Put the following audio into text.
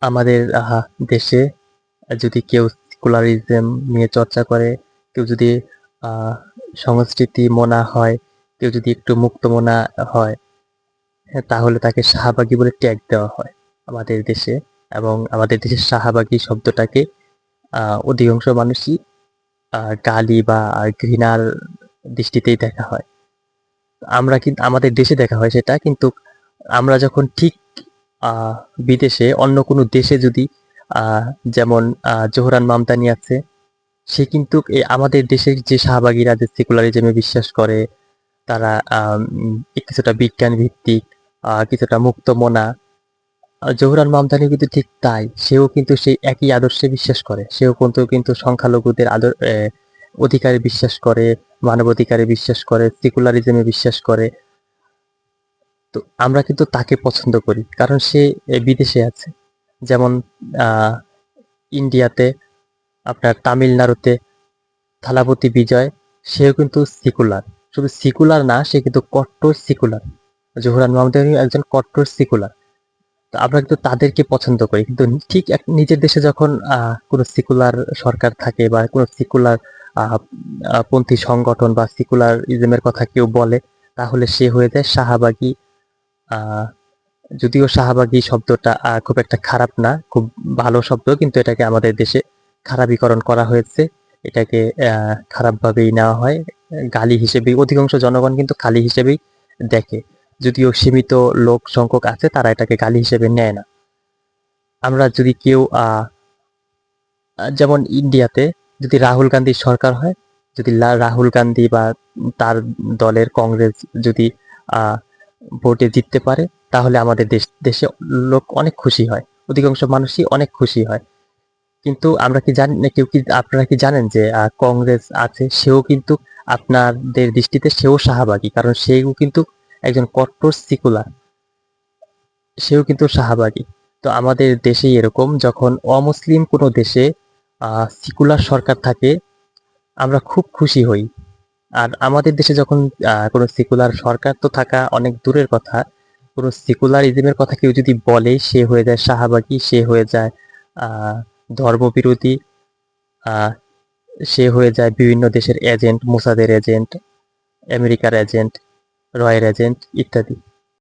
আমাদের দেশে যদি কেউ সেকুলারিজম নিয়ে চর্চা করে, কেউ যদি আহ, সংস্কৃতি মনা হয়, কেউ যদি একটু মুক্ত মনা হয়, হ্যাঁ, তাহলে তাকে শাহবাগী বলে ট্যাগ দেওয়া হয় আমাদের দেশে। এবং আমাদের দেশে শাহবাগী শব্দটাকে অধিকাংশ মানুষই গালি বা ঘৃণার দৃষ্টিতেই দেখা হয়। আমরা কিন্তু আমাদের দেশে দেখা হয় সেটা, কিন্তু আমরা যখন ঠিক আহ, বিদেশে অন্য কোনো দেশে যদি আহ, যেমন জোহরান মামদানি আছে, সে কিন্তু আমাদের দেশের যে শাহবাগীরা যে সেকুলারিজমে বিশ্বাস করে, তারা কিছুটা বিজ্ঞান ভিত্তিক, কিছুটা মুক্তমনা, জোহরান মামদানি কিন্তু ঠিক তাই। সেও কিন্তু সেই একই আদর্শে বিশ্বাস করে। সেও কিন্তু সংখ্যালঘুদের অধিকারে বিশ্বাস করে, মানবাধিকারে বিশ্বাস করে, সেকুলারিজমে বিশ্বাস করে। তো আমরা কিন্তু তাকে পছন্দ করি, কারণ সে বিদেশে আছে। যেমন আহ, ইন্ডিয়াতে, আপনার তামিলনাড়ুতে থালাপতি বিজয়, সেও কিন্তু সেকুলার। শুধু সেকুলার না, সে কিন্তু কট্টর সেকুলার। জোহরান মাহমুদ একজন কট্টর সেকুলার। তো আমরা কিন্তু তাদেরকে পছন্দ করি, কিন্তু ঠিক নিজের দেশে যখন কোনো সেকুলার সরকার থাকে বা কোনো সেকুলার পন্থী সংগঠন বা সেকুলার ইজমের কথা কেউ বলে, তাহলে সে হয়ে যায় শাহবাগী। আহ, যদিও শাহবাগী শব্দটা খুব একটা খারাপ না, খুব ভালো শব্দ, কিন্তু এটাকে আমাদের দেশে খারাপীকরণ করা হয়েছে। এটাকে খারাপভাবেই নেওয়া হয়, গালি হিসেবেই অধিকাংশ জনগণ কিন্তু গালি হিসেবেই দেখে। যদিও সীমিত লোক সংখ্যক আছে, তারা এটাকে গালি হিসেবে নেয় না। আমরা যদি কেউ যেমন ইন্ডিয়াতে যদি রাহুল গান্ধীর সরকার হয়, যদি রাহুল গান্ধী বা তার দলের কংগ্রেস যদি আহ, ভোটে জিততে পারে, তাহলে আমাদের দেশে লোক অনেক খুশি হয়, অধিকাংশ মানুষই অনেক খুশি হয়। কিন্তু আমরা কি জানি না, আপনারা কি জানেন যে কংগ্রেস আছে, সেও কিন্তু আপনাদের দৃষ্টিতে সেও শাহবাগী, কারণ সেও কিন্তু একজন কট্টর সেকুলার, সেও কিন্তু শাহবাগী। তো আমাদের দেশেই এরকম, যখন অমুসলিম কোনো দেশে সেকুলার সরকার থাকে, আমরা খুব খুশি হই। আর আমাদের দেশে যখন কোনো সেকুলার সরকার তো থাকা অনেক দূরের কথা, কোনো সেকুলারিজমের কথা কেউ যদি বলে, সে হয়ে যায় শাহবাগী, সে হয়ে যায় আহ, ধর্মবিরোধী, আহ, সে হয়ে যায় বিভিন্ন দেশের এজেন্ট, মোসাদের এজেন্ট, আমেরিকার এজেন্ট, রয়ের এজেন্ট ইত্যাদি।